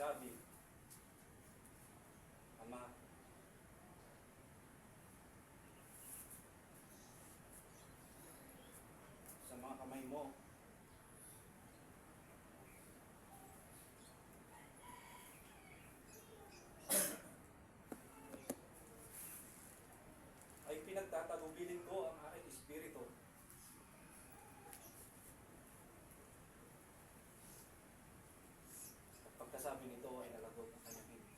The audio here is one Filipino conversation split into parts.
nagsabi, Ama, sa mga kamay mo, ay pinagtatagubilin ko ang aking espiritu. At pagkasabi nito ay nalagot ang kanyang bibig.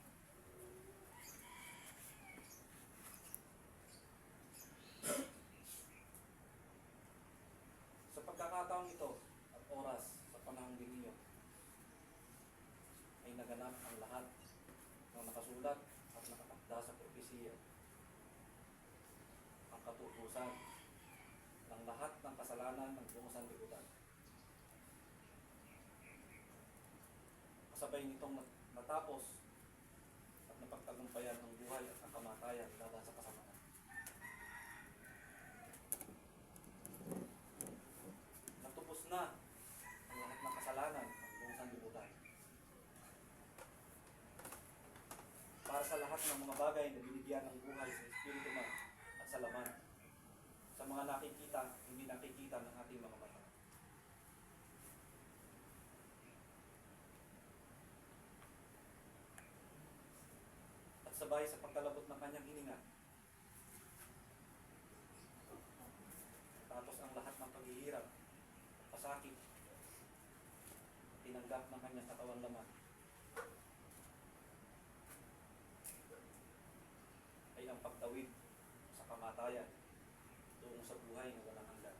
Sa pagkakataong ito at oras sa panahong din iyo, ay naganap ang lahat ng nakasulat at nakatakda sa propesiya. Ang katutusan ng lahat ng kasalanan ng buong sanlibutan. Kasabay nitong natapos at napagtagumpayan ang buhay at ang kamatayan laban sa kasamaan. Natupos na ang lahat ng kasalanan ng buong sanlibutan. Para sa lahat ng mga bagay na binigyan ng buhay sa Espiritu man at sa laman. Sa mga nakikita, hindi nakikita ng ating mga mata. At sabay sa pagkalabot ng kanyang hininga, tapos ang lahat ng paghihirap, pasakit, tinanggap ng kanyang katawan laman, ay ang pagtawid sa kamatayan tungo sa buhay na walang hanggan.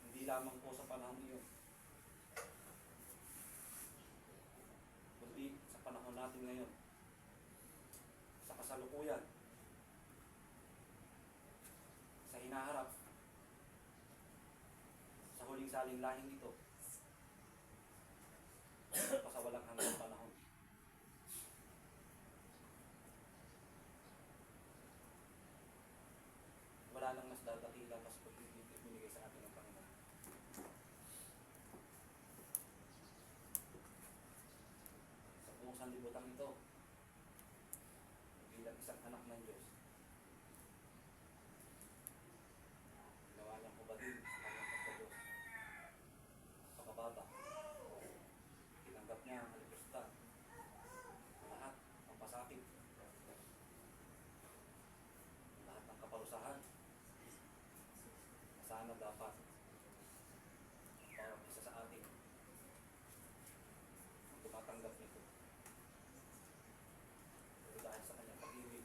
Hindi lamang po sa panahon iyon, kundi sa panahon natin ngayon, sa kasalukuyan, sa hinaharap, sa huling saling lahing ito, pa sa walang hanggang panahon. Wala nang mas dadakila, mas binigay sa atin ng Panginoon. Sa buong sanlibutan ito, bilang isang anak ng Diyos, ginawa niyang kubatin ang kanyang pagka-Diyos. Pagkabata, tinanggap niya ang kalipusta, lahat ng pasakit, lahat ng kaparusahan, sana dapat para isa sa atin tumatanggap nito. Pero dahil sa kanyang pag-ibig,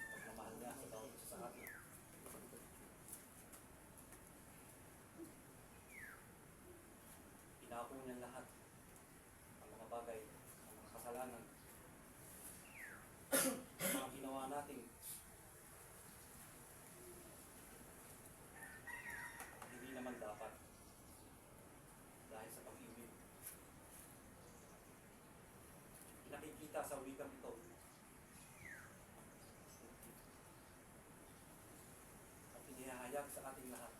pagmamahal niya sa bawat isa sa atin, inako niya lahat ang mga bagay, ang mga kasalanan, ang mga ginawa natin, hindi naman dapat dahil sa pag-ibig. Nakikita sa wikang ito at inihahayag sa ating lahat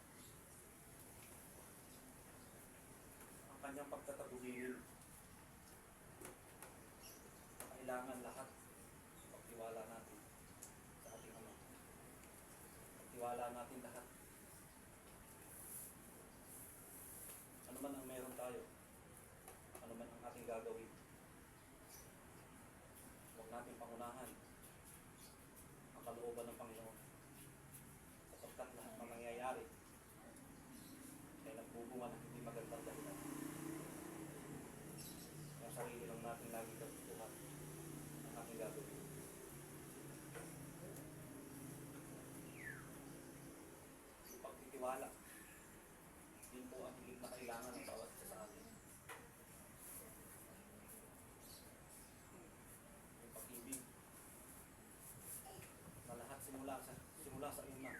ang kanyang pagtatagubilin. Kailangan lahat pagtiwala natin sa ating Ama. Pagtiwala natin lahat. Ano man ang meron tayo, ano man ang ating gagawin, huwag natin pangunahan ang kalooban ng Panginoon. Sapagkat lahat ng nangyayari ay nagbubunga ng hindi magandang dahilan. Yung sarili lang natin lagi kagustuhan ang ating gagawin. Yung pagtitiwala, yun po ang higit na kailangan ng bawat isa sa atin. Yung pag-ibig na lahat simula sa una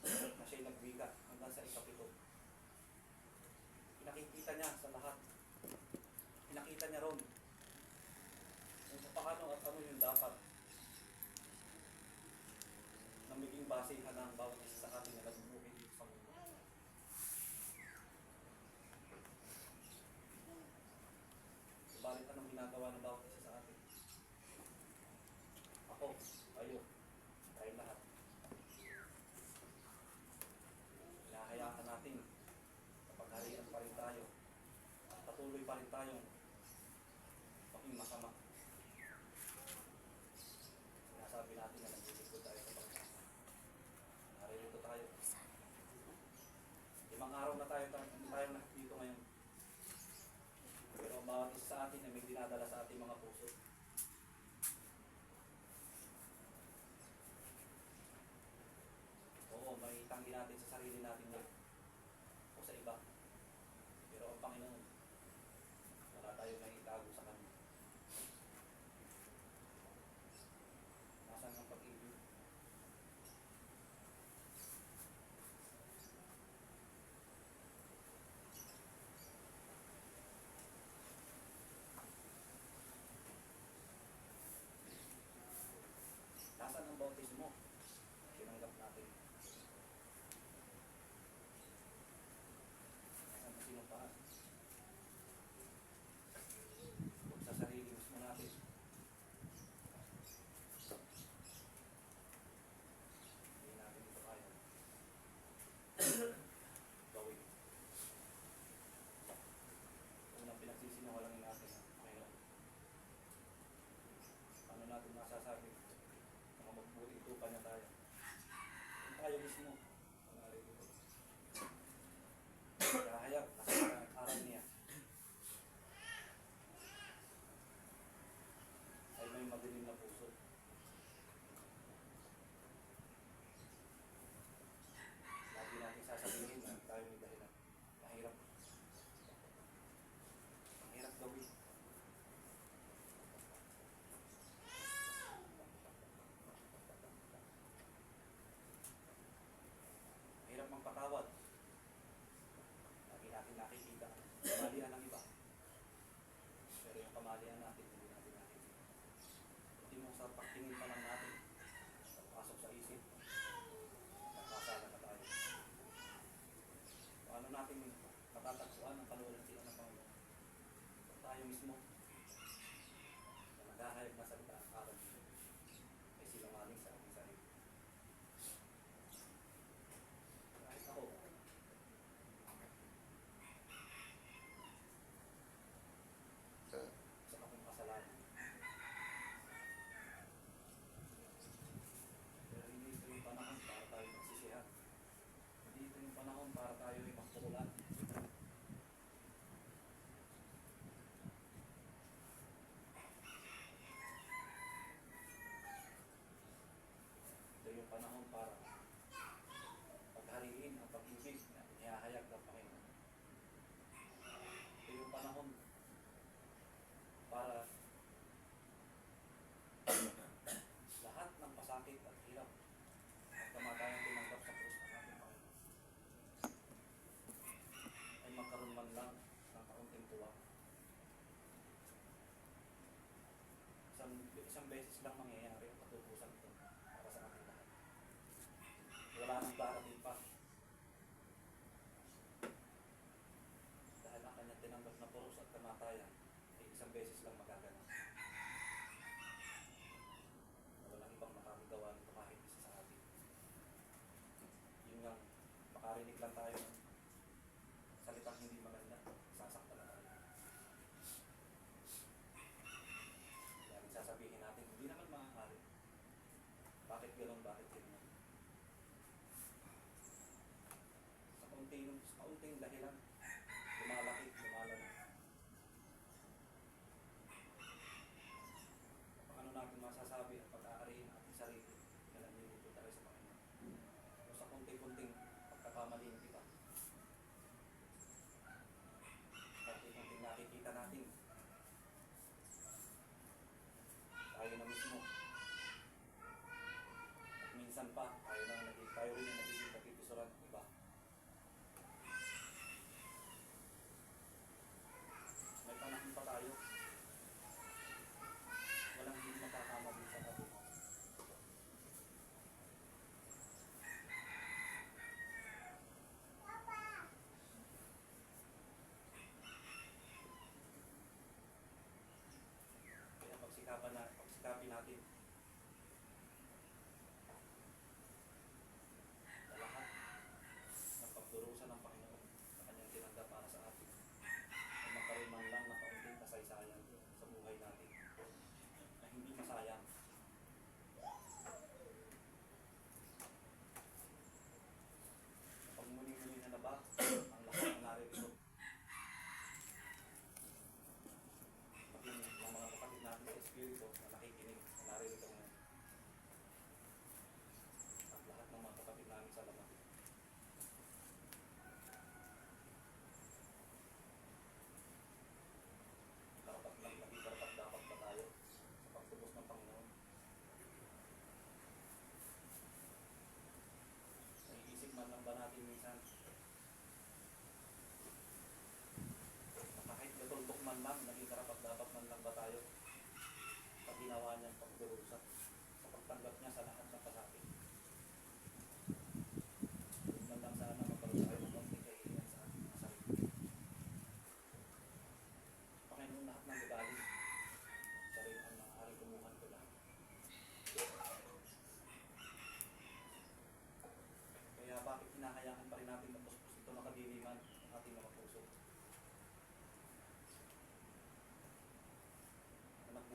na siya'y nagwika hanggang sa ikapito. Pinakikita niya sa lahat. Pinakita niya ron kung paano at ano yung dapat na maging basehan ng bawat isa sa atin na nagbubuhay Subalit anong ginagawa ng bawat isa sa atin? Ako, kayo, tayo lahat. Hinahayaan natin kapagharian pa rin tayo. Patuloy pa rin tayong maging masama. Sinasabi natin na nagsisigod tayo sa pagkasa. Naririto tayo. 5 araw na tayo dito ngayon. Pero ang bawat isa sa atin ay may dinadala sa ating mga puso. Oo, may tanggi natin sa sarili natin yan o sa iba. Pero ang Panginoon, wala tayo nang itago sa Kanya. Nasaan ang pag-ibig? Nasaan ang bautismo? Tinanggap natin. Nasaan ang sinumpaan? Sa sarili mismo natin. Hindi natin ito kaya. Gawin. Unang pinagsisinungaling natin, Panginoon. Ano natin masasabi? Mga magbuting tupa niya tayo. Kung tayo mismo, ang alay dito. Kahayag, nasa aral niya. Ay may madilim na puso. Lagi natin sasabihin na tayo may dahilan. Mahirap. Mahirap gawin. Mahirap magpatawad. Lagi natin nakikita kamalian ng iba. Pero yung kamalian natin, hindi natin nakikita. Hindi mo sa pagtingin pa lang natin, pasok sa isip, nakasala na tayo. Paano natin matatagpuan ang kaluwalhatian ng Panginoon? Kung tayo mismo, na naghahayag na salita ang aral dito, ay sinungaling sa ating sarili. Kahit ako, sa akong kasalanan. Pero hindi ito yung panahon para tayo magsisihan. Hindi ito yung panahon para tayo ay magpukulan. Ito yung panahon para paghariin ang pag-ibig na inihahayag ng Panginoon. Ito yung panahon para lahat ng pasakit at hirap at kamatayang tinanggap sa krus ng ating Panginoon ay magkaroon man lang ng kaunting tuwa. Isang beses lang mangyayari ang katutusan ito para sa ating lahat. Wala nang darating pa. Dahil ang kanyang tinanggap na puros at kamatayan ay isang beses lang magaganap. Walang ibang makakagawa nito kahit isa sa atin. Yun nga, makarinig lang tayo ng salitang hindi maganda, sasaktan na tayo. Lagi sasabihin natin, hindi naman maaari. Bakit gano'n, bakit gano'n? Sa kaunting dahilan, lumalaki, lumalala. Paano natin masasabi at pag-aariin ang ating sarili na nandito tayo sa Panginoon? O sa kunting-kunting pagkakamali ng iba. Kunting-kunting nakikita natin. Tayo na mismo. At minsan pa, tayo rin ang nagiging kapipisuran ng iba.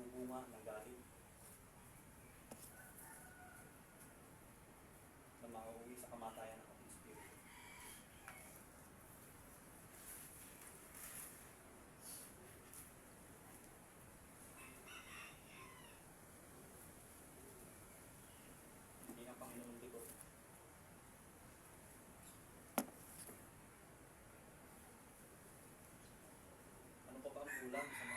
nagbubunga ng galit na mauuwi sa kamatayan ng ating espiritu. Hindi ang Panginoon likod. Ano pa ba ang kulang sa